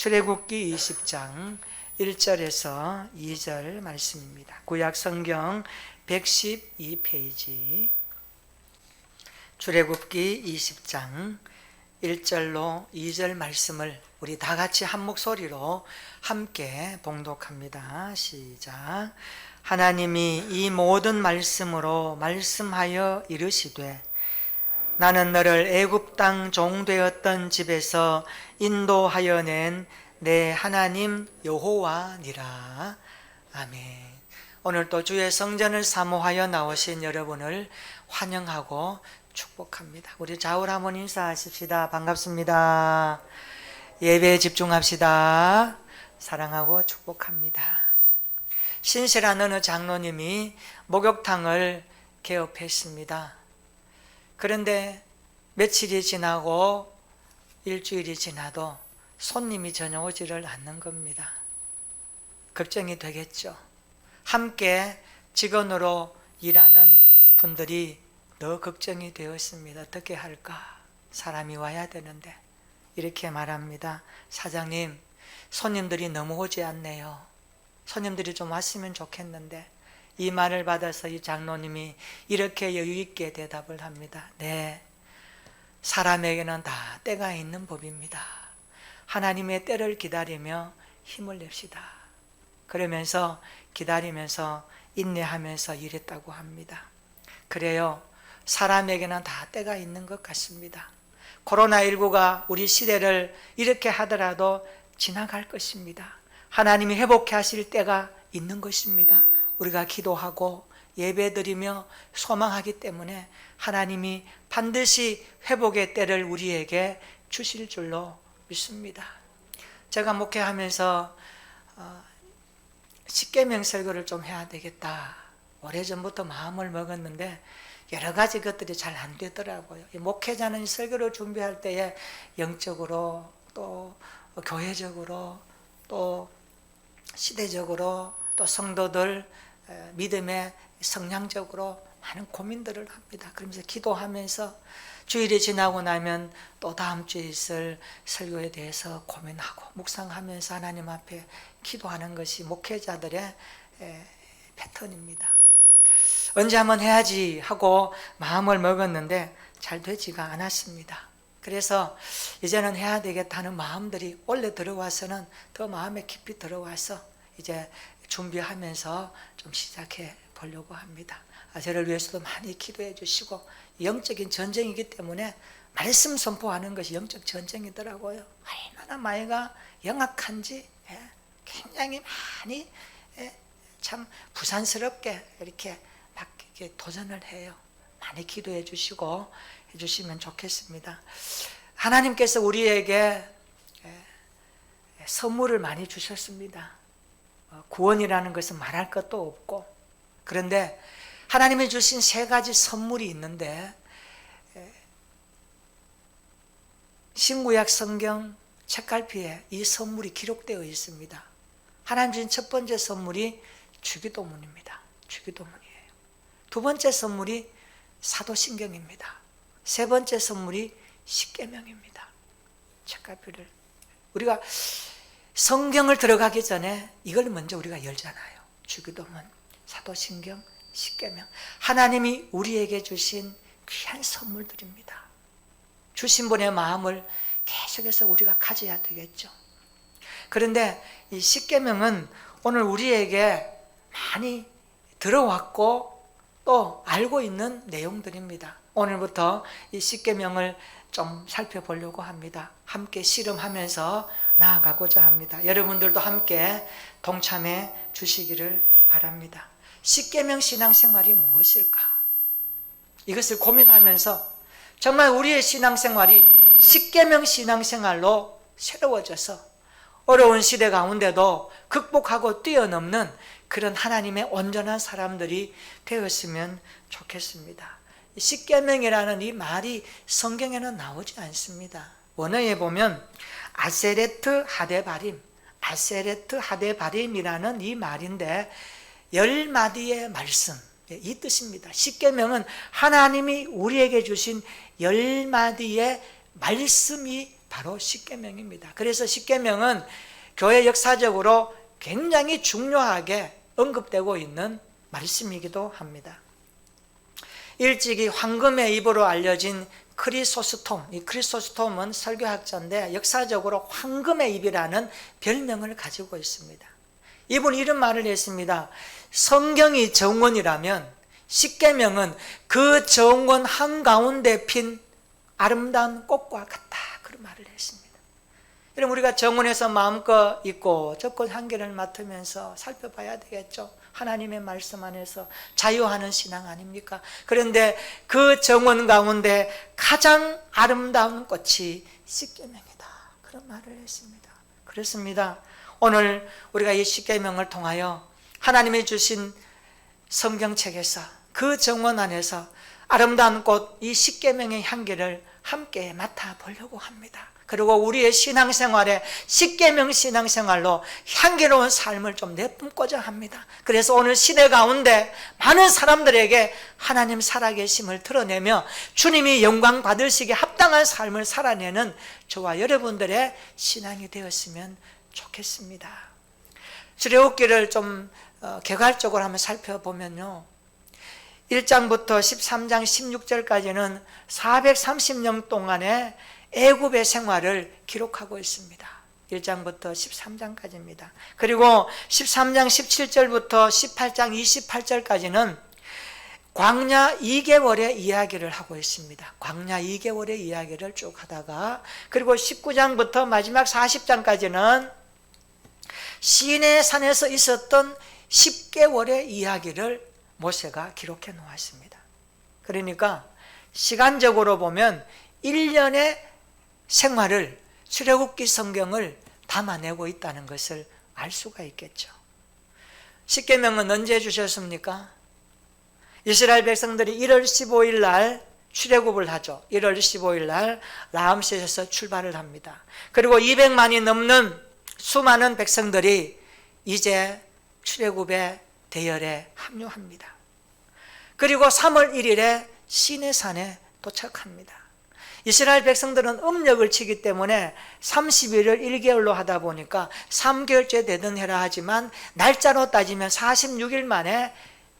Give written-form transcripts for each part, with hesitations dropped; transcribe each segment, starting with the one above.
출애굽기 20장 1절에서 2절 말씀입니다. 구약 성경 112페이지 출애굽기 20장 1절로 2절 말씀을 우리 다 같이 한 목소리로 함께 봉독합니다. 시작. 하나님이 이 모든 말씀으로 말씀하여 이르시되 나는 너를 애굽 땅 종되었던 집에서 인도하여 낸 내 하나님 여호와니라. 아멘. 오늘 또 주의 성전을 사모하여 나오신 여러분을 환영하고 축복합니다. 우리 좌우로 한번 인사하십시다. 반갑습니다. 예배에 집중합시다. 사랑하고 축복합니다. 신실한 어느 장로님이 목욕탕을 개업했습니다. 그런데 며칠이 지나고 일주일이 지나도 손님이 전혀 오지를 않는 겁니다. 걱정이 되겠죠. 함께 직원으로 일하는 분들이 더 걱정이 되었습니다. 어떻게 할까? 사람이 와야 되는데. 이렇게 말합니다. 사장님, 손님들이 너무 오지 않네요. 손님들이 좀 왔으면 좋겠는데. 이 말을 받아서 이 장로님이 이렇게 여유있게 대답을 합니다. 네, 사람에게는 다 때가 있는 법입니다. 하나님의 때를 기다리며 힘을 냅시다. 그러면서 기다리면서 인내하면서 일했다고 합니다. 그래요, 사람에게는 다 때가 있는 것 같습니다. 코로나19가 우리 시대를 이렇게 하더라도 지나갈 것입니다. 하나님이 회복해 하실 때가 있는 것입니다. 우리가 기도하고 예배드리며 소망하기 때문에 하나님이 반드시 회복의 때를 우리에게 주실 줄로 믿습니다. 제가 목회하면서 십계명 설교를 좀 해야 되겠다. 오래전부터 마음을 먹었는데 여러 가지 것들이 잘 안 되더라고요. 목회자는 설교를 준비할 때에 영적으로 또 교회적으로 또 시대적으로 또 성도들 믿음의 성향적으로 많은 고민들을 합니다. 그러면서 기도하면서 주일이 지나고 나면 또 다음 주에 있을 설교에 대해서 고민하고 묵상하면서 하나님 앞에 기도하는 것이 목회자들의 패턴입니다. 언제 한번 해야지 하고 마음을 먹었는데 잘 되지가 않았습니다. 그래서 이제는 해야 되겠다는 마음들이 원래 들어와서는 더 마음에 깊이 들어와서 이제 준비하면서 좀 시작해 보려고 합니다. 저를 위해서도 많이 기도해 주시고, 영적인 전쟁이기 때문에 말씀 선포하는 것이 영적 전쟁이더라고요. 얼마나 마이가 영악한지 굉장히 많이 참 부산스럽게 이렇게 막 이렇게 도전을 해요. 많이 기도해 주시고 해주시면 좋겠습니다. 하나님께서 우리에게 선물을 많이 주셨습니다. 구원이라는 것은 말할 것도 없고, 그런데 하나님이 주신 세 가지 선물이 있는데 신구약 성경 책갈피에 이 선물이 기록되어 있습니다. 하나님 주신 첫 번째 선물이 주기도문입니다. 주기도문이에요. 두 번째 선물이 사도신경입니다. 세 번째 선물이 십계명입니다. 책갈피를 우리가 성경을 들어가기 전에 이걸 먼저 우리가 열잖아요. 주기도문, 사도신경, 십계명. 하나님이 우리에게 주신 귀한 선물들입니다. 주신 분의 마음을 계속해서 우리가 가져야 되겠죠. 그런데 이 십계명은 오늘 우리에게 많이 들어왔고 또 알고 있는 내용들입니다. 오늘부터 이 십계명을 좀 살펴보려고 합니다. 함께 씨름하면서 나아가고자 합니다. 여러분들도 함께 동참해 주시기를 바랍니다. 십계명 신앙생활이 무엇일까? 이것을 고민하면서 정말 우리의 신앙생활이 십계명 신앙생활로 새로워져서 어려운 시대 가운데도 극복하고 뛰어넘는 그런 하나님의 온전한 사람들이 되었으면 좋겠습니다. 십계명이라는 이 말이 성경에는 나오지 않습니다. 원어에 보면 아세레트 하데바림, 아세레트 하데바림이라는 이 말인데 10마디의 말씀, 이 뜻입니다. 십계명은 하나님이 우리에게 주신 10마디의 말씀이 바로 십계명입니다. 그래서 십계명은 교회 역사적으로 굉장히 중요하게 언급되고 있는 말씀이기도 합니다. 일찍이 황금의 입으로 알려진 크리소스톰, 이 크리소스톰은 설교학자인데 역사적으로 황금의 입이라는 별명을 가지고 있습니다. 이분이 이런 말을 했습니다. 성경이 정원이라면 십계명은 그 정원 한가운데 핀 아름다운 꽃과 같다, 그런 말을 했습니다. 여러분, 우리가 정원에서 마음껏 있고 저꽃 향기를 맡으면서 살펴봐야 되겠죠. 하나님의 말씀 안에서 자유하는 신앙 아닙니까? 그런데 그 정원 가운데 가장 아름다운 꽃이 십계명이다, 그런 말을 했습니다. 그렇습니다. 오늘 우리가 이 십계명을 통하여 하나님이 주신 성경책에서 그 정원 안에서 아름다운 꽃, 이 십계명의 향기를 함께 맡아보려고 합니다. 그리고 우리의 신앙생활에 십계명 신앙생활로 향기로운 삶을 좀 내뿜고자 합니다. 그래서 오늘 시대 가운데 많은 사람들에게 하나님 살아계심을 드러내며 주님이 영광 받으시기에 합당한 삶을 살아내는 저와 여러분들의 신앙이 되었으면 좋겠습니다. 출애굽기를 좀 개괄적으로 한번 살펴보면요, 1장부터 13장 16절까지는 430년 동안의 애굽의 생활을 기록하고 있습니다. 1장부터 13장까지입니다. 그리고 13장 17절부터 18장 28절까지는 광야 2개월의 이야기를 하고 있습니다. 광야 2개월의 이야기를 쭉 하다가, 그리고 19장부터 마지막 40장까지는 시내산에서 있었던 10개월의 이야기를 모세가 기록해 놓았습니다. 그러니까 시간적으로 보면 1년의 생활을, 출애굽기 성경을 담아내고 있다는 것을 알 수가 있겠죠. 십계명은 언제 주셨습니까? 이스라엘 백성들이 1월 15일 날 출애굽을 하죠. 1월 15일 날 라암셋에서 출발을 합니다. 그리고 200만이 넘는 수많은 백성들이 이제 출애굽의 대열에 합류합니다. 그리고 3월 1일에 시내산에 도착합니다. 이스라엘 백성들은 음력을 치기 때문에 30일을 1개월로 하다 보니까 3개월째 되던 해라 하지만 날짜로 따지면 46일 만에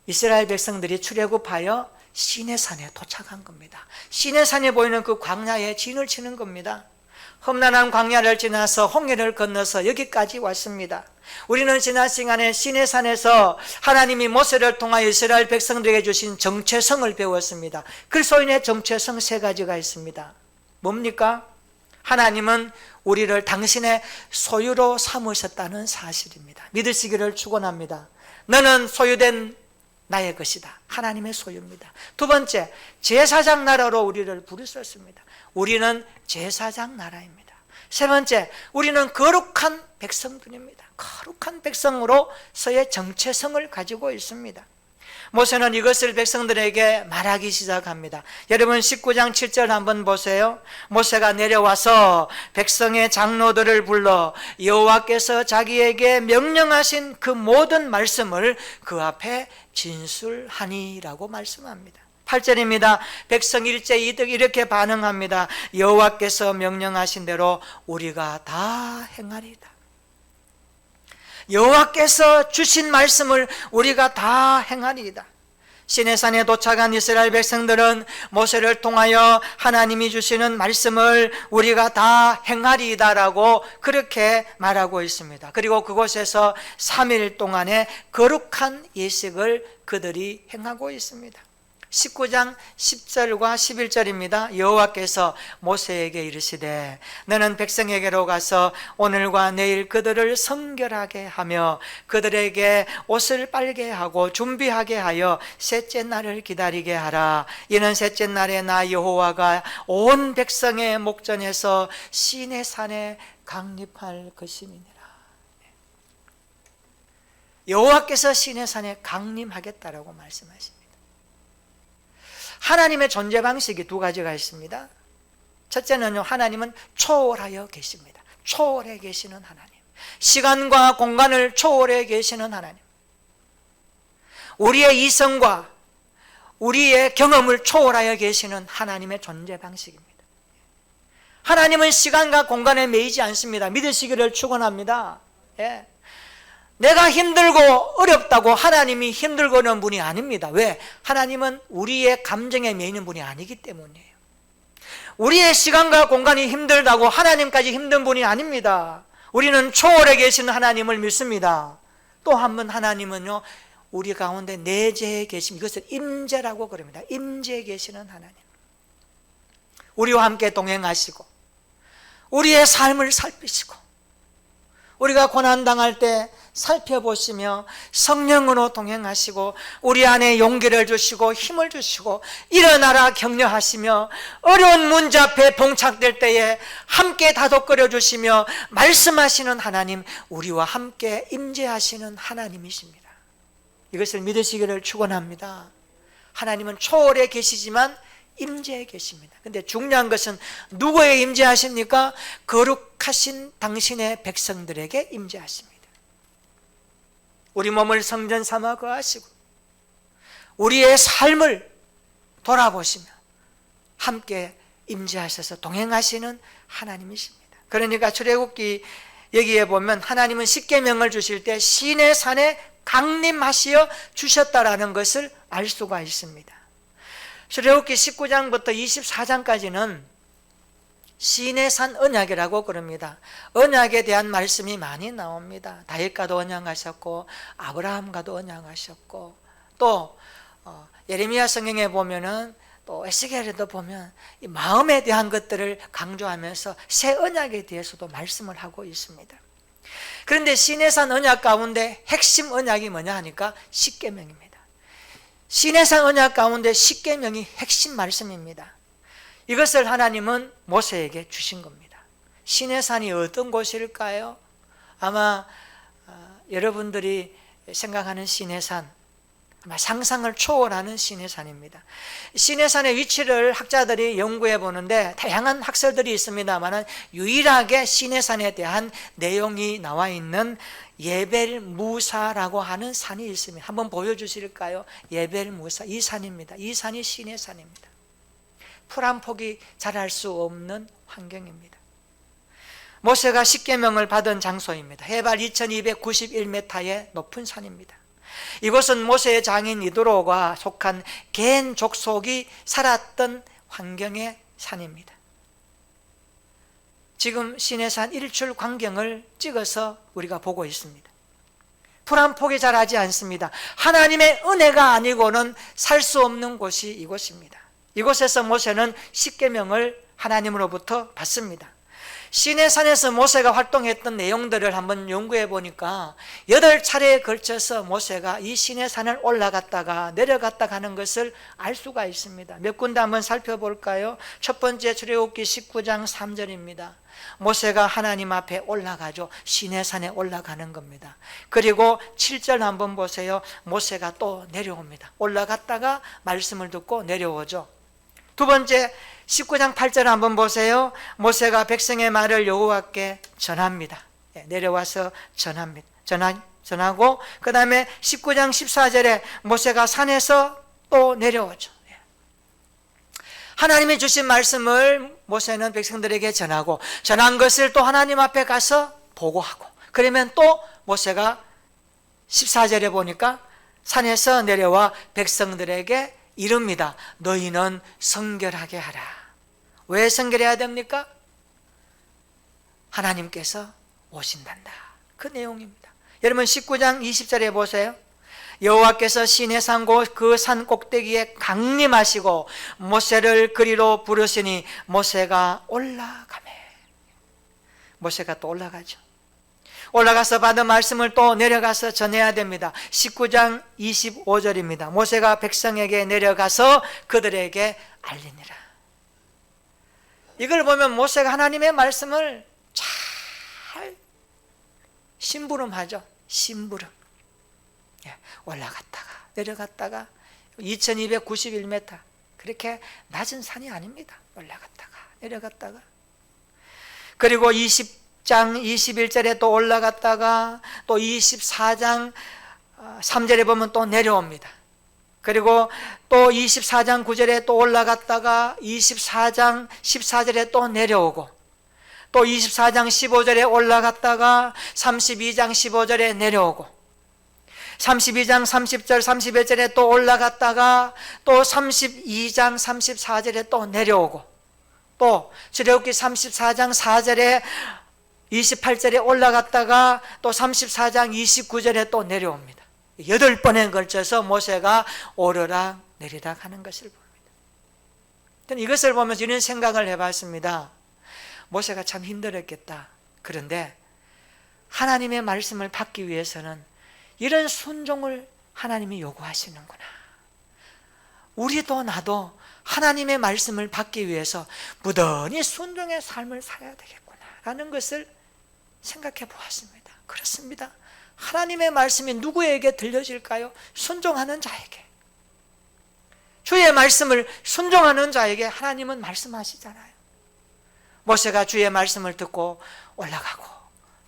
이스라엘 백성들이 출애굽하여 시내산에 도착한 겁니다. 시내산에 보이는 그 광야에 진을 치는 겁니다. 험난한 광야를 지나서 홍해를 건너서 여기까지 왔습니다. 우리는 지난 시간에 시내산에서 하나님이 모세를 통하여 이스라엘 백성들에게 주신 정체성을 배웠습니다. 그리스도인의 정체성 3가지가 있습니다. 뭡니까? 하나님은 우리를 당신의 소유로 삼으셨다는 사실입니다. 믿으시기를 축원합니다. 너는 소유된 나의 것이다. 하나님의 소유입니다. 두 번째, 제사장 나라로 우리를 부르셨습니다. 우리는 제사장 나라입니다. 세 번째, 우리는 거룩한 백성들입니다. 거룩한 백성으로서의 정체성을 가지고 있습니다. 모세는 이것을 백성들에게 말하기 시작합니다. 여러분 19장 7절 한번 보세요. 모세가 내려와서 백성의 장로들을 불러 여호와께서 자기에게 명령하신 그 모든 말씀을 그 앞에 진술하니라고 말씀합니다. 8절입니다. 백성 일제이득 이렇게 반응합니다. 여호와께서 명령하신 대로 우리가 다 행하리이다. 여호와께서 주신 말씀을 우리가 다 행하리이다. 시내산에 도착한 이스라엘 백성들은 모세를 통하여 하나님이 주시는 말씀을 우리가 다 행하리이다라고 그렇게 말하고 있습니다. 그리고 그곳에서 3일 동안의 거룩한 예식을 그들이 행하고 있습니다. 19장 10절과 11절입니다. 여호와께서 모세에게 이르시되 너는 백성에게로 가서 오늘과 내일 그들을 성결하게 하며 그들에게 옷을 빨게 하고 준비하게 하여 셋째 날을 기다리게 하라. 이는 셋째 날에 나 여호와가 온 백성의 목전에서 시내산에 강립할 것임이니라. 여호와께서 시내산에 강림하겠다라고 말씀하십니다. 하나님의 존재 방식이 2가지가 있습니다. 첫째는요, 하나님은 초월하여 계십니다. 초월해 계시는 하나님. 시간과 공간을 초월해 계시는 하나님. 우리의 이성과 우리의 경험을 초월하여 계시는 하나님의 존재 방식입니다. 하나님은 시간과 공간에 매이지 않습니다. 믿으시기를 축원합니다. 예. 내가 힘들고 어렵다고 하나님이 힘들고 하는 분이 아닙니다. 왜? 하나님은 우리의 감정에 매이는 분이 아니기 때문이에요. 우리의 시간과 공간이 힘들다고 하나님까지 힘든 분이 아닙니다. 우리는 초월에 계시는 하나님을 믿습니다. 또 한 번 하나님은요, 우리 가운데 내재해 계심, 이것을 임재라고 그럽니다. 임재해 계시는 하나님, 우리와 함께 동행하시고 우리의 삶을 살피시고 우리가 고난당할 때 살펴보시며 성령으로 동행하시고 우리 안에 용기를 주시고 힘을 주시고 일어나라 격려하시며 어려운 문제 앞에 봉착될 때에 함께 다독거려 주시며 말씀하시는 하나님, 우리와 함께 임재하시는 하나님이십니다. 이것을 믿으시기를 축원합니다. 하나님은 초월에 계시지만 임재해 계십니다. 근데 중요한 것은 누구에 임재하십니까? 거룩하신 당신의 백성들에게 임재하십니다. 우리 몸을 성전 삼아 거하시고 우리의 삶을 돌아보시며 함께 임재하셔서 동행하시는 하나님이십니다. 그러니까 출애굽기 여기에 보면 하나님은 십계명을 주실 때 시내 산에 강림하시어 주셨다라는 것을 알 수가 있습니다. 출애굽기 19장부터 24장까지는 시내산 언약이라고 그럽니다. 언약에 대한 말씀이 많이 나옵니다. 다윗과도 언약하셨고 아브라함과도 언약하셨고 또 예레미야 성경에 보면은 또 에스겔에도 보면 이 마음에 대한 것들을 강조하면서 새 언약에 대해서도 말씀을 하고 있습니다. 그런데 시내산 언약 가운데 핵심 언약이 뭐냐 하니까 십계명입니다. 시내산 언약 가운데 십계명이 핵심 말씀입니다. 이것을 하나님은 모세에게 주신 겁니다. 시내산이 어떤 곳일까요? 아마 여러분들이 생각하는 시내산, 아마 상상을 초월하는 시내산입니다. 시내산의 위치를 학자들이 연구해 보는데 다양한 학설들이 있습니다만 유일하게 시내산에 대한 내용이 나와 있는 예벨무사라고 하는 산이 있습니다. 한번 보여주실까요? 예벨무사, 이 산입니다. 이 산이 시내산입니다. 풀 한 폭이 자랄 수 없는 환경입니다. 모세가 십계명을 받은 장소입니다. 해발 2291m의 높은 산입니다. 이곳은 모세의 장인 이드로가 속한 겐 족속이 살았던 환경의 산입니다. 지금 시내산 일출 광경을 찍어서 우리가 보고 있습니다. 풀 한 폭이 자라지 않습니다. 하나님의 은혜가 아니고는 살 수 없는 곳이 이곳입니다. 이곳에서 모세는 십계명을 하나님으로부터 받습니다. 시내산에서 모세가 활동했던 내용들을 한번 연구해 보니까 8차례에 걸쳐서 모세가 이 시내산을 올라갔다가 내려갔다가 하는 것을 알 수가 있습니다. 몇 군데 한번 살펴볼까요? 첫 번째 출애굽기 19장 3절입니다. 모세가 하나님 앞에 올라가죠. 시내산에 올라가는 겁니다. 그리고 7절 한번 보세요. 모세가 또 내려옵니다. 올라갔다가 말씀을 듣고 내려오죠. 두 번째 19장 8절 한번 보세요. 모세가 백성의 말을 여호와께 전합니다. 내려와서 전합니다. 전하고 그 다음에 19장 14절에 모세가 산에서 또 내려오죠. 하나님이 주신 말씀을 모세는 백성들에게 전하고 전한 것을 또 하나님 앞에 가서 보고하고 그러면 또 모세가 14절에 보니까 산에서 내려와 백성들에게 이릅니다. 너희는 성결하게 하라. 왜 성결해야 됩니까? 하나님께서 오신단다. 그 내용입니다. 여러분 19장 20절에 보세요. 여호와께서 시내산 곳 그 산 꼭대기에 강림하시고 모세를 그리로 부르시니 모세가 올라가매. 모세가 또 올라가죠. 올라가서 받은 말씀을 또 내려가서 전해야 됩니다. 19장 25절입니다. 모세가 백성에게 내려가서 그들에게 알리니라. 이걸 보면 모세가 하나님의 말씀을 잘 심부름하죠. 심부름. 올라갔다가 내려갔다가 2291m, 그렇게 낮은 산이 아닙니다. 올라갔다가 내려갔다가 그리고 20장 21절에 또 올라갔다가 또 24장 3절에 보면 또 내려옵니다. 그리고 또 24장 9절에 또 올라갔다가 24장 14절에 또 내려오고, 또 24장 15절에 올라갔다가 32장 15절에 내려오고, 32장 30절 31절에 또 올라갔다가 또 32장 34절에 또 내려오고, 또 출애굽기 34장 4절에 28절에 올라갔다가 또 34장 29절에 또 내려옵니다. 8번에 걸쳐서 모세가 오르락 내리락 하는 것을 봅니다. 저는 이것을 보면서 이런 생각을 해봤습니다. 모세가 참 힘들었겠다. 그런데 하나님의 말씀을 받기 위해서는 이런 순종을 하나님이 요구하시는구나. 우리도 나도 하나님의 말씀을 받기 위해서 무던히 순종의 삶을 살아야 되겠구나 라는 것을 생각해 보았습니다. 그렇습니다. 하나님의 말씀이 누구에게 들려질까요? 순종하는 자에게. 주의 말씀을 순종하는 자에게 하나님은 말씀하시잖아요. 모세가 주의 말씀을 듣고 올라가고,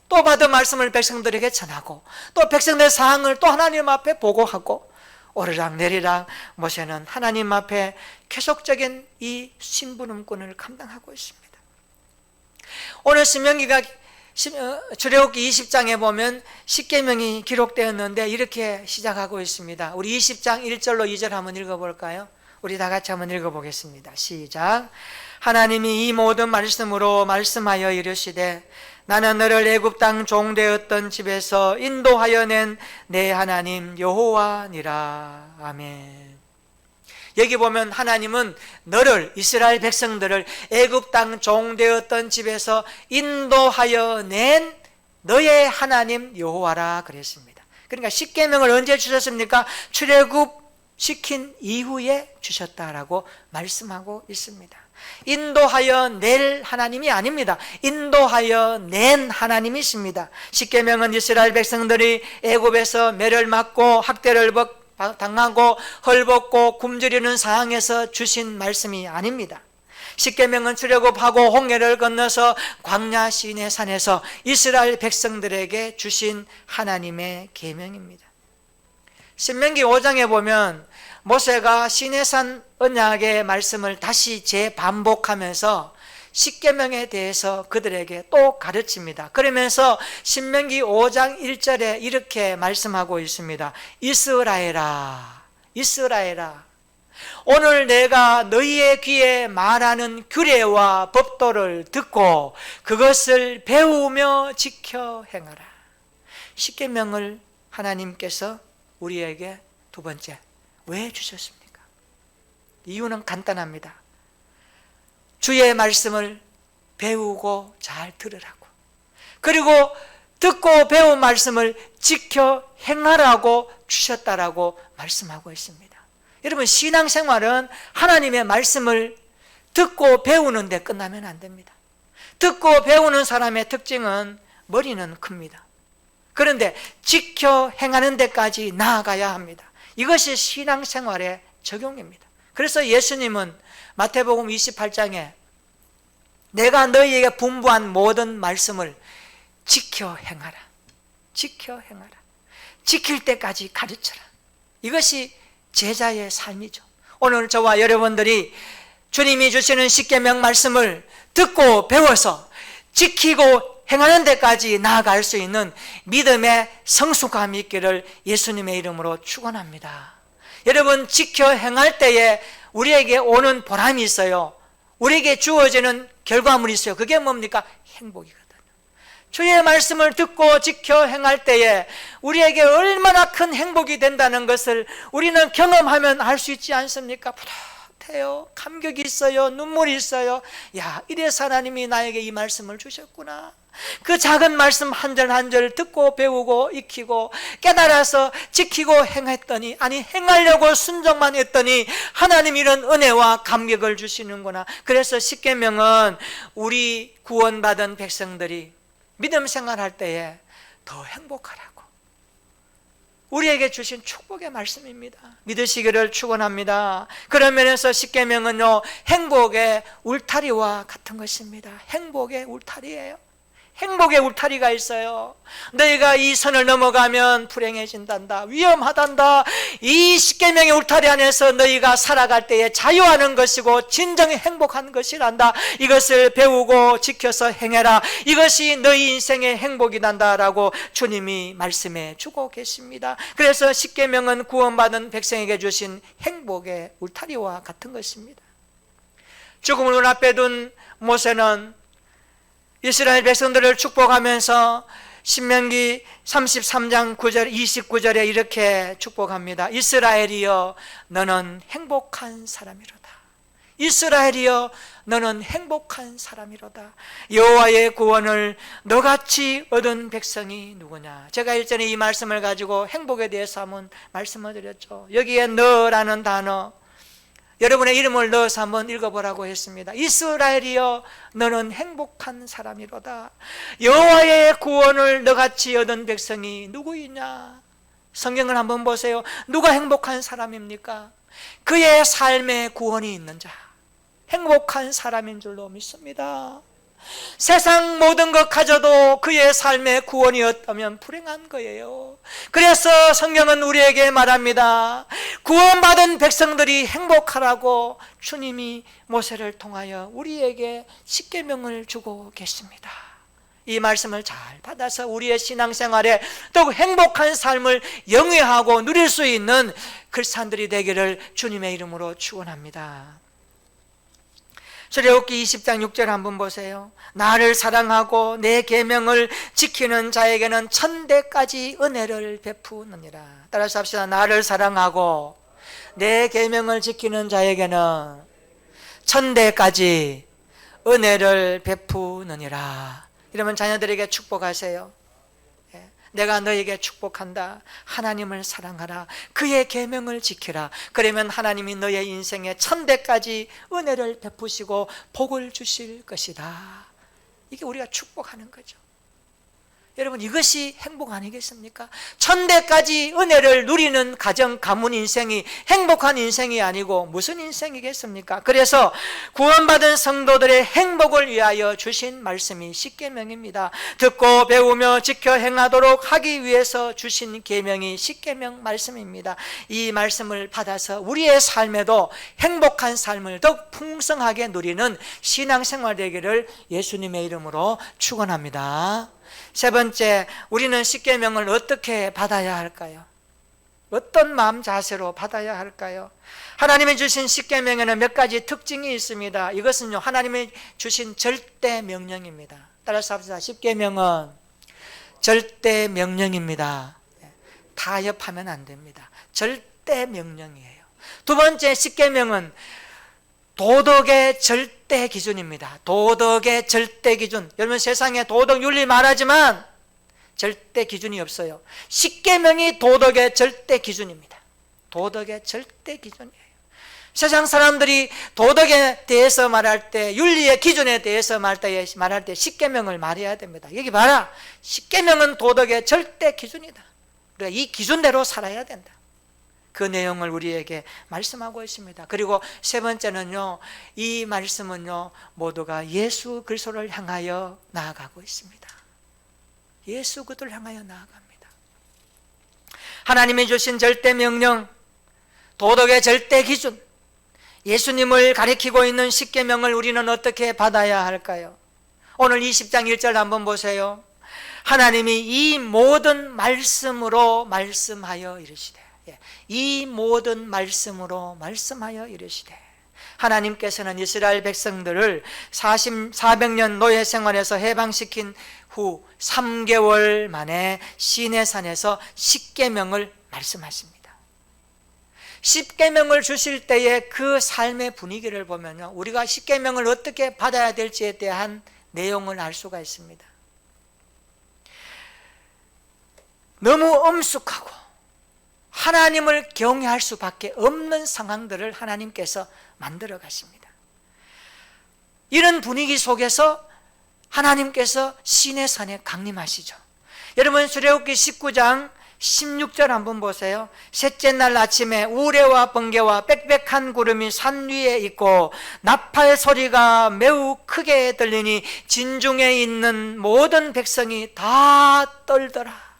또 받은 말씀을 백성들에게 전하고, 또 백성들의 사항을 또 하나님 앞에 보고하고, 오르락 내리락 모세는 하나님 앞에 계속적인 이 심부름꾼을 감당하고 있습니다. 오늘 신명기가 출애굽기 20장에 보면 십계명이 기록되었는데 이렇게 시작하고 있습니다. 우리 20장 1절로 2절 한번 읽어볼까요? 우리 다 같이 한번 읽어보겠습니다. 시작. 하나님이 이 모든 말씀으로 말씀하여 이르시되 나는 너를 애굽 땅 종되었던 집에서 인도하여 낸 내 하나님 여호와니라. 아멘. 여기 보면 하나님은 너를, 이스라엘 백성들을 애굽 땅 종되었던 집에서 인도하여 낸 너의 하나님 여호와라 그랬습니다. 그러니까 십계명을 언제 주셨습니까? 출애굽 시킨 이후에 주셨다라고 말씀하고 있습니다. 인도하여 낼 하나님이 아닙니다. 인도하여 낸 하나님이십니다. 십계명은 이스라엘 백성들이 애굽에서 매를 맞고 학대를 당하고 헐벗고 굶주리는 상황에서 주신 말씀이 아닙니다. 십계명은 출애굽하고 홍해를 건너서 광야 시내산에서 이스라엘 백성들에게 주신 하나님의 계명입니다. 신명기 5장에 보면 모세가 시내산 언약의 말씀을 다시 재반복하면서 십계명에 대해서 그들에게 또 가르칩니다. 그러면서 신명기 5장 1절에 이렇게 말씀하고 있습니다. 이스라엘아, 이스라엘아, 오늘 내가 너희의 귀에 말하는 규례와 법도를 듣고 그것을 배우며 지켜 행하라. 십계명을 하나님께서 우리에게 두 번째 왜 주셨습니까? 이유는 간단합니다. 주의 말씀을 배우고 잘 들으라고, 그리고 듣고 배운 말씀을 지켜 행하라고 주셨다라고 말씀하고 있습니다. 여러분, 신앙생활은 하나님의 말씀을 듣고 배우는 데 끝나면 안 됩니다. 듣고 배우는 사람의 특징은 머리는 큽니다. 그런데 지켜 행하는 데까지 나아가야 합니다. 이것이 신앙생활의 적용입니다. 그래서 예수님은 마태복음 28장에 내가 너희에게 분부한 모든 말씀을 지켜 행하라, 지켜 행하라, 지킬 때까지 가르쳐라. 이것이 제자의 삶이죠. 오늘 저와 여러분들이 주님이 주시는 십계명 말씀을 듣고 배워서 지키고 행하는 데까지 나아갈 수 있는 믿음의 성숙함이 있기를 예수님의 이름으로 축원합니다. 여러분, 지켜 행할 때에 우리에게 오는 보람이 있어요. 우리에게 주어지는 결과물이 있어요. 그게 뭡니까? 행복이거든요. 주의 말씀을 듣고 지켜 행할 때에 우리에게 얼마나 큰 행복이 된다는 것을 우리는 경험하면 알 수 있지 않습니까? 뿌듯해요. 감격이 있어요. 눈물이 있어요. 야, 이래서 하나님이 나에게 이 말씀을 주셨구나. 그 작은 말씀 한 절 한 절 듣고 배우고 익히고 깨달아서 지키고 행했더니, 아니 행하려고 순종만 했더니 하나님 이런 은혜와 감격을 주시는구나. 그래서 십계명은 우리 구원받은 백성들이 믿음 생활할 때에 더 행복하라고 우리에게 주신 축복의 말씀입니다. 믿으시기를 축원합니다. 그런 면에서 십계명은요, 행복의 울타리와 같은 것입니다. 행복의 울타리예요. 행복의 울타리가 있어요. 너희가 이 선을 넘어가면 불행해진단다, 위험하단다. 이 십계명의 울타리 안에서 너희가 살아갈 때에 자유하는 것이고 진정히 행복한 것이란다. 이것을 배우고 지켜서 행해라. 이것이 너희 인생의 행복이란다 라고 주님이 말씀해 주고 계십니다. 그래서 십계명은 구원받은 백성에게 주신 행복의 울타리와 같은 것입니다. 죽음을 눈앞에 둔 모세는 이스라엘 백성들을 축복하면서 신명기 33장 9절 29절에 이렇게 축복합니다. 이스라엘이여 너는 행복한 사람이로다. 이스라엘이여 너는 행복한 사람이로다. 여호와의 구원을 너같이 얻은 백성이 누구냐. 제가 일전에 이 말씀을 가지고 행복에 대해서 한번 말씀을 드렸죠. 여기에 너라는 단어, 여러분의 이름을 넣어서 한번 읽어보라고 했습니다. 이스라엘이여 너는 행복한 사람이로다. 여호와의 구원을 너같이 얻은 백성이 누구이냐. 성경을 한번 보세요. 누가 행복한 사람입니까? 그의 삶에 구원이 있는 자, 행복한 사람인 줄로 믿습니다. 세상 모든 것 가져도 그의 삶에 구원이 없다면 불행한 거예요. 그래서 성경은 우리에게 말합니다. 구원받은 백성들이 행복하라고 주님이 모세를 통하여 우리에게 십계명을 주고 계십니다. 이 말씀을 잘 받아서 우리의 신앙생활에 더욱 행복한 삶을 영위하고 누릴 수 있는 그리스도인들이 되기를 주님의 이름으로 축원합니다. 출애굽기 20장 6절 한번 보세요. 나를 사랑하고 내 계명을 지키는 자에게는 천대까지 은혜를 베푸느니라. 따라서 합시다. 나를 사랑하고 내 계명을 지키는 자에게는 천대까지 은혜를 베푸느니라. 이러면 자녀들에게 축복하세요. 내가 너에게 축복한다. 하나님을 사랑하라. 그의 계명을 지키라. 그러면 하나님이 너의 인생에 천대까지 은혜를 베푸시고 복을 주실 것이다. 이게 우리가 축복하는 거죠. 여러분, 이것이 행복 아니겠습니까? 천대까지 은혜를 누리는 가정, 가문 인생이 행복한 인생이 아니고 무슨 인생이겠습니까? 그래서 구원받은 성도들의 행복을 위하여 주신 말씀이 십계명입니다. 듣고 배우며 지켜 행하도록 하기 위해서 주신 계명이 십계명 말씀입니다. 이 말씀을 받아서 우리의 삶에도 행복한 삶을 더욱 풍성하게 누리는 신앙생활 되기를 예수님의 이름으로 축원합니다. 세 번째, 우리는 십계명을 어떻게 받아야 할까요? 어떤 마음 자세로 받아야 할까요? 하나님이 주신 십계명에는 몇 가지 특징이 있습니다. 이것은요, 하나님이 주신 절대 명령입니다. 따라서 합시다. 십계명은 절대 명령입니다. 타협하면 안 됩니다. 절대 명령이에요. 두 번째, 십계명은 도덕의 절대 기준입니다. 도덕의 절대 기준. 여러분, 세상에 도덕 윤리 말하지만 절대 기준이 없어요. 십계명이 도덕의 절대 기준입니다. 도덕의 절대 기준이에요. 세상 사람들이 도덕에 대해서 말할 때, 윤리의 기준에 대해서 말할 때 십계명을 말해야 됩니다. 여기 봐라. 십계명은 도덕의 절대 기준이다. 우리가 이 기준대로 살아야 된다. 그 내용을 우리에게 말씀하고 있습니다. 그리고 세 번째는요, 이 말씀은요, 모두가 예수 그리스도를 향하여 나아가고 있습니다. 예수 그리스도를 향하여 나아갑니다. 하나님이 주신 절대 명령, 도덕의 절대 기준, 예수님을 가리키고 있는 십계명을 우리는 어떻게 받아야 할까요? 오늘 20장 1절 한번 보세요. 하나님이 이 모든 말씀으로 말씀하여 이르시되, 이 모든 말씀으로 말씀하여 이르시되, 하나님께서는 이스라엘 백성들을 400년 노예 생활에서 해방시킨 후 3개월 만에 시내산에서 십계명을 말씀하십니다. 십계명을 주실 때에 그 삶의 분위기를 보면요, 우리가 십계명을 어떻게 받아야 될지에 대한 내용을 알 수가 있습니다. 너무 엄숙하고 하나님을 경외할 수밖에 없는 상황들을 하나님께서 만들어 가십니다. 이런 분위기 속에서 하나님께서 시내산에 강림하시죠. 여러분, 출애굽기 19장 16절 한번 보세요. 셋째 날 아침에 우레와 번개와 빽빽한 구름이 산 위에 있고 나팔 소리가 매우 크게 들리니 진중에 있는 모든 백성이 다 떨더라.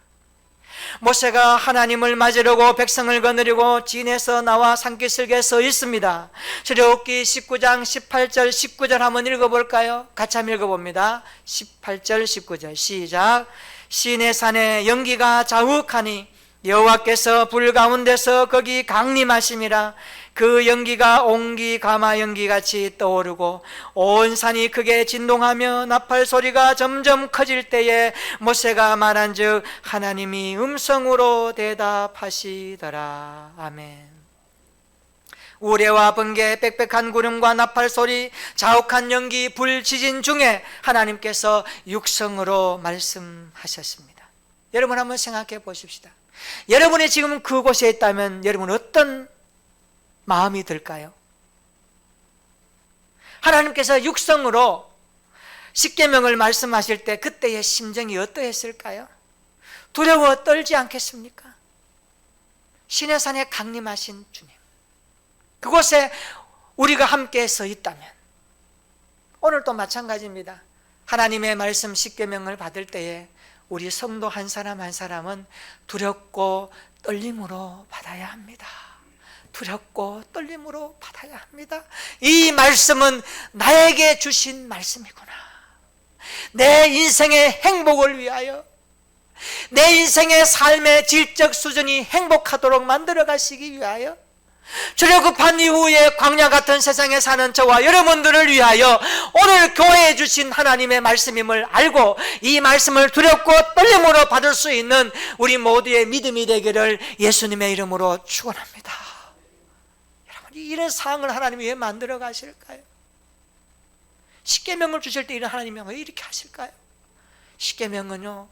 모세가 하나님을 맞으려고 백성을 거느리고 진에서 나와 산기슭에 서 있습니다. 출애굽기 19장 18절 19절 한번 읽어볼까요? 같이 한번 읽어봅니다. 18절 19절 시작. 시내산에 연기가 자욱하니 여호와께서 불 가운데서 거기 강림하심이라. 그 연기가 옹기 가마 연기같이 떠오르고 온 산이 크게 진동하며 나팔 소리가 점점 커질 때에 모세가 말한즉 하나님이 음성으로 대답하시더라. 아멘. 우레와 번개, 빽빽한 구름과 나팔 소리, 자욱한 연기, 불, 지진 중에 하나님께서 육성으로 말씀하셨습니다. 여러분 한번 생각해 보십시다. 여러분이 지금 그곳에 있다면 여러분 어떤 마음이 들까요? 하나님께서 육성으로 십계명을 말씀하실 때 그때의 심정이 어떠했을까요? 두려워 떨지 않겠습니까? 시내산에 강림하신 주님, 그곳에 우리가 함께 서 있다면 오늘도 마찬가지입니다. 하나님의 말씀 십계명을 받을 때에 우리 성도 한 사람 한 사람은 두렵고 떨림으로 받아야 합니다. 두렵고 떨림으로 받아야 합니다. 이 말씀은 나에게 주신 말씀이구나. 내 인생의 행복을 위하여, 내 인생의 삶의 질적 수준이 행복하도록 만들어 가시기 위하여, 출애굽한 이후에 광야 같은 세상에 사는 저와 여러분들을 위하여 오늘 교회에 주신 하나님의 말씀임을 알고 이 말씀을 두렵고 떨림으로 받을 수 있는 우리 모두의 믿음이 되기를 예수님의 이름으로 축원합니다. 이런 상황을 하나님이 왜 만들어 가실까요? 십계명을 주실 때 이런 하나님이 왜 이렇게 하실까요? 십계명은요,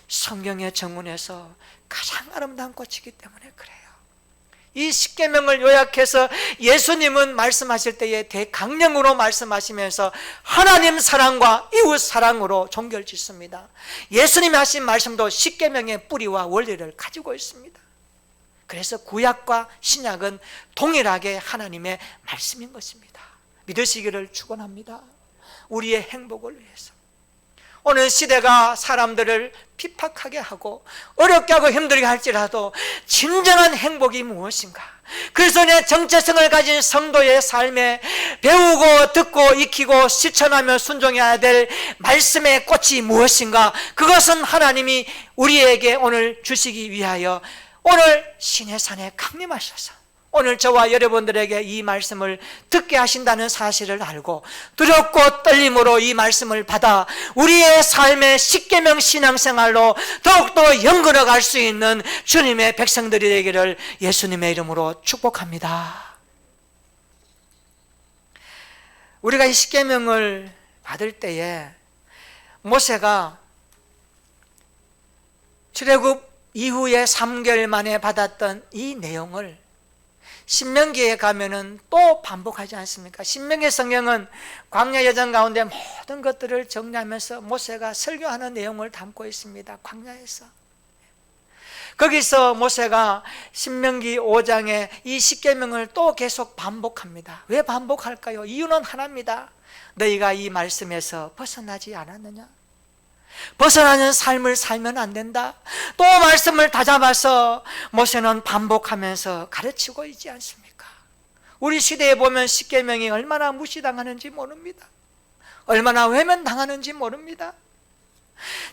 성경의 정문에서 가장 아름다운 꽃이기 때문에 그래요. 이 십계명을 요약해서 예수님은 말씀하실 때에 대강령으로 말씀하시면서 하나님 사랑과 이웃 사랑으로 종결 짓습니다. 예수님이 하신 말씀도 십계명의 뿌리와 원리를 가지고 있습니다. 그래서 구약과 신약은 동일하게 하나님의 말씀인 것입니다. 믿으시기를 축원합니다. 우리의 행복을 위해서. 오늘 시대가 사람들을 핍박하게 하고 어렵게 하고 힘들게 할지라도 진정한 행복이 무엇인가? 그래서 내 정체성을 가진 성도의 삶에 배우고 듣고 익히고 실천하며 순종해야 될 말씀의 꽃이 무엇인가? 그것은 하나님이 우리에게 오늘 주시기 위하여 오늘 시내산에 강림하셔서 오늘 저와 여러분들에게 이 말씀을 듣게 하신다는 사실을 알고 두렵고 떨림으로 이 말씀을 받아 우리의 삶의 십계명 신앙생활로 더욱더 연결해 갈 수 있는 주님의 백성들이 되기를 예수님의 이름으로 축복합니다. 우리가 이 십계명을 받을 때에 모세가 출애굽 이후에 3개월 만에 받았던 이 내용을 신명기에 가면은 또 반복하지 않습니까? 신명기 성경은 광야 여정 가운데 모든 것들을 정리하면서 모세가 설교하는 내용을 담고 있습니다. 광야에서. 거기서 모세가 신명기 5장에 이 십계명을 또 계속 반복합니다. 왜 반복할까요? 이유는 하나입니다. 너희가 이 말씀에서 벗어나지 않았느냐? 벗어나는 삶을 살면 안 된다. 또 말씀을 다잡아서 모세는 반복하면서 가르치고 있지 않습니까? 우리 시대에 보면 십계명이 얼마나 무시당하는지 모릅니다. 얼마나 외면당하는지 모릅니다.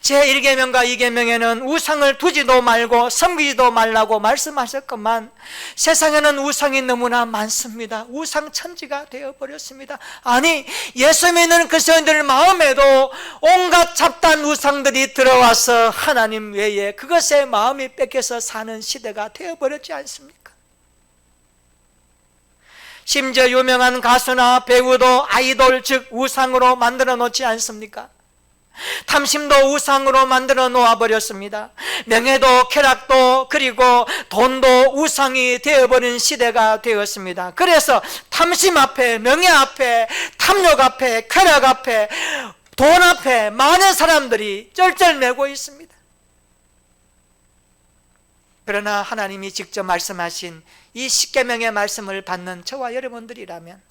제1계명과 2계명에는 우상을 두지도 말고 섬기지도 말라고 말씀하셨건만 세상에는 우상이 너무나 많습니다. 우상천지가 되어버렸습니다. 아니, 예수 믿는 그리스도인들 마음에도 온갖 잡다한 우상들이 들어와서 하나님 외에 그것에 마음이 뺏겨서 사는 시대가 되어버렸지 않습니까? 심지어 유명한 가수나 배우도 아이돌 즉 우상으로 만들어 놓지 않습니까? 탐심도 우상으로 만들어 놓아버렸습니다. 명예도 쾌락도 그리고 돈도 우상이 되어버린 시대가 되었습니다. 그래서 탐심 앞에, 명예 앞에, 탐욕 앞에, 쾌락 앞에, 돈 앞에 많은 사람들이 쩔쩔매고 있습니다. 그러나 하나님이 직접 말씀하신 이 십계명의 말씀을 받는 저와 여러분들이라면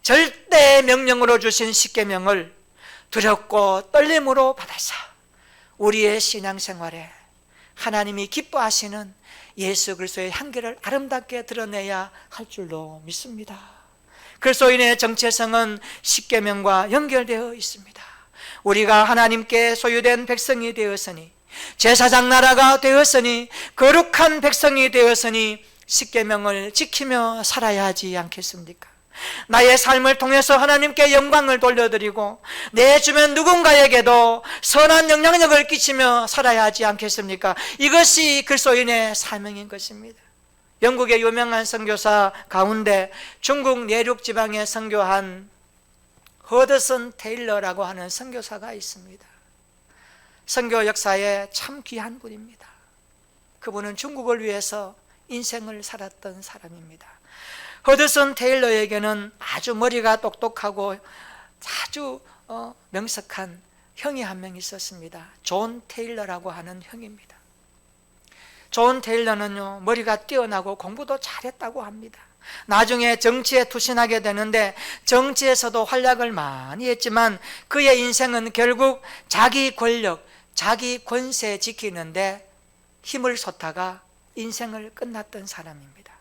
절대 명령으로 주신 십계명을 두렵고 떨림으로 받아서 우리의 신앙생활에 하나님이 기뻐하시는 예수 그리스도의 향기를 아름답게 드러내야 할 줄로 믿습니다. 그리스도인의 정체성은 십계명과 연결되어 있습니다. 우리가 하나님께 소유된 백성이 되었으니, 제사장 나라가 되었으니, 거룩한 백성이 되었으니 십계명을 지키며 살아야 하지 않겠습니까? 나의 삶을 통해서 하나님께 영광을 돌려드리고 내 주변 누군가에게도 선한 영향력을 끼치며 살아야 하지 않겠습니까? 이것이 그리스도인의 사명인 것입니다. 영국의 유명한 선교사 가운데 중국 내륙 지방에 선교한 허드슨 테일러라고 하는 선교사가 있습니다. 선교 역사에 참 귀한 분입니다. 그분은 중국을 위해서 인생을 살았던 사람입니다. 허드슨 테일러에게는 아주 머리가 똑똑하고 아주 명석한 형이 한 명 있었습니다. 존 테일러라고 하는 형입니다. 존 테일러는요, 머리가 뛰어나고 공부도 잘했다고 합니다. 나중에 정치에 투신하게 되는데 정치에서도 활약을 많이 했지만 그의 인생은 결국 자기 권력, 자기 권세 지키는데 힘을 쏟다가 인생을 끝났던 사람입니다.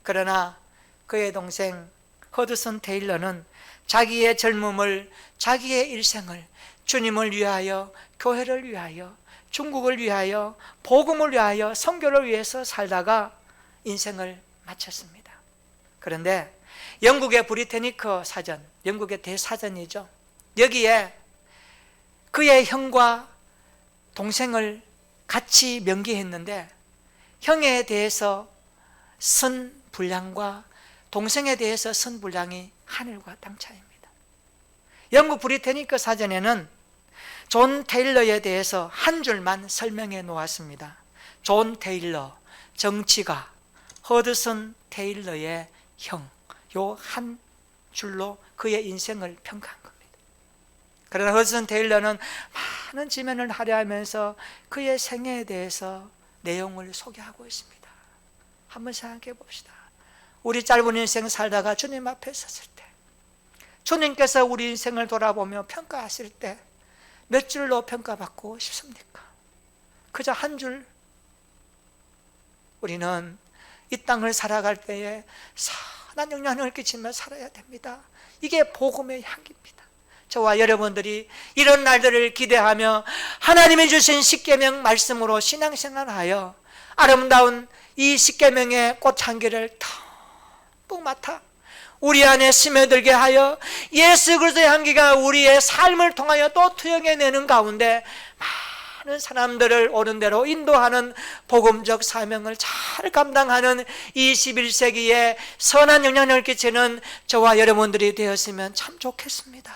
그러나 그의 동생 허드슨 테일러는 자기의 젊음을, 자기의 일생을 주님을 위하여, 교회를 위하여, 중국을 위하여, 복음을 위하여, 선교를 위해서 살다가 인생을 마쳤습니다. 그런데 영국의 브리테니커 사전, 영국의 대사전이죠. 여기에 그의 형과 동생을 같이 명기했는데 형에 대해서 선 분량과 동생에 대해서 선 분량이 하늘과 땅 차이입니다. 영국 브리테니커 사전에는 존 테일러에 대해서 한 줄만 설명해 놓았습니다. 존 테일러, 정치가, 허드슨 테일러의 형, 요 한 줄로 그의 인생을 평가한 겁니다. 그러나 허드슨 테일러는 많은 지면을 할애하면서 그의 생애에 대해서 내용을 소개하고 있습니다. 한번 생각해 봅시다. 우리 짧은 인생 살다가 주님 앞에 섰을 때, 주님께서 우리 인생을 돌아보며 평가하실 때 몇 줄로 평가받고 싶습니까? 그저 한 줄. 우리는 이 땅을 살아갈 때에 선한 영향을 끼치며 살아야 됩니다. 이게 복음의 향기입니다. 저와 여러분들이 이런 날들을 기대하며 하나님이 주신 십계명 말씀으로 신앙생활하여 아름다운 이 십계명의 꽃향기를 듬뿍 맡아 우리 안에 스며들게 하여 예수 그리스도의 향기가 우리의 삶을 통하여 또 투영해내는 가운데 많은 사람들을 옳은 대로 인도하는 복음적 사명을 잘 감당하는 21세기에 선한 영향력을 끼치는 저와 여러분들이 되었으면 참 좋겠습니다.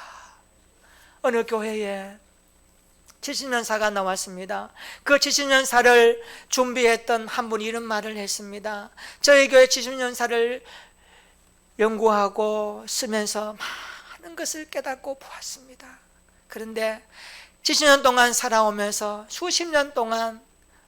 어느 교회에 70년사가 나왔습니다. 그 70년사를 준비했던 한 분이 이런 말을 했습니다. 저희 교회 70년사를 연구하고 쓰면서 많은 것을 깨닫고 보았습니다. 그런데 70년 동안 살아오면서 수십 년 동안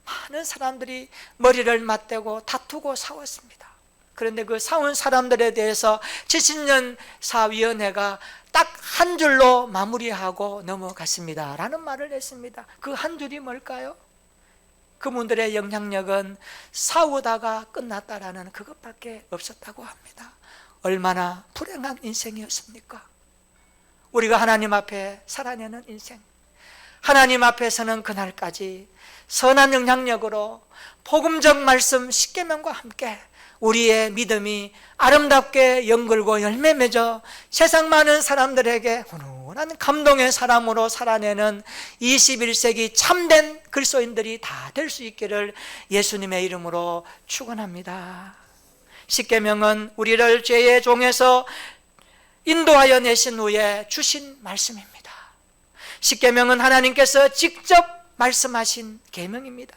많은 사람들이 머리를 맞대고 다투고 싸웠습니다. 그런데 그 싸운 사람들에 대해서 70년 사위원회가 딱 한 줄로 마무리하고 넘어갔습니다 라는 말을 했습니다. 그 한 줄이 뭘까요? 그분들의 영향력은 싸우다가 끝났다라는 그것밖에 없었다고 합니다. 얼마나 불행한 인생이었습니까? 우리가 하나님 앞에 살아내는 인생, 하나님 앞에서는 그날까지 선한 영향력으로 복음적 말씀 십계명과 함께 우리의 믿음이 아름답게 연결고 열매 맺어 세상 많은 사람들에게 훈훈한 감동의 사람으로 살아내는 21세기 참된 그리스도인들이 다 될 수 있기를 예수님의 이름으로 축원합니다. 십계명은 우리를 죄의 종에서 인도하여 내신 후에 주신 말씀입니다. 십계명은 하나님께서 직접 말씀하신 계명입니다.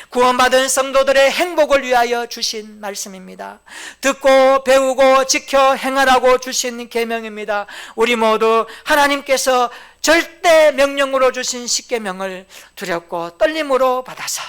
구원받은 성도들의 행복을 위하여 주신 말씀입니다. 듣고 배우고 지켜 행하라고 주신 계명입니다. 우리 모두 하나님께서 절대 명령으로 주신 십계명을 두렵고 떨림으로 받아서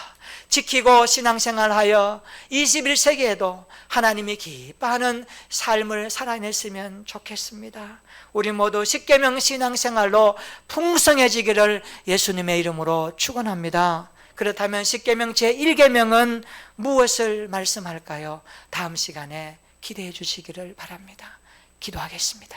지키고 신앙생활하여 21세기에도 하나님이 기뻐하는 삶을 살아냈으면 좋겠습니다. 우리 모두 십계명 신앙생활로 풍성해지기를 예수님의 이름으로 축원합니다. 그렇다면 십계명 제1계명은 무엇을 말씀할까요? 다음 시간에 기대해 주시기를 바랍니다. 기도하겠습니다.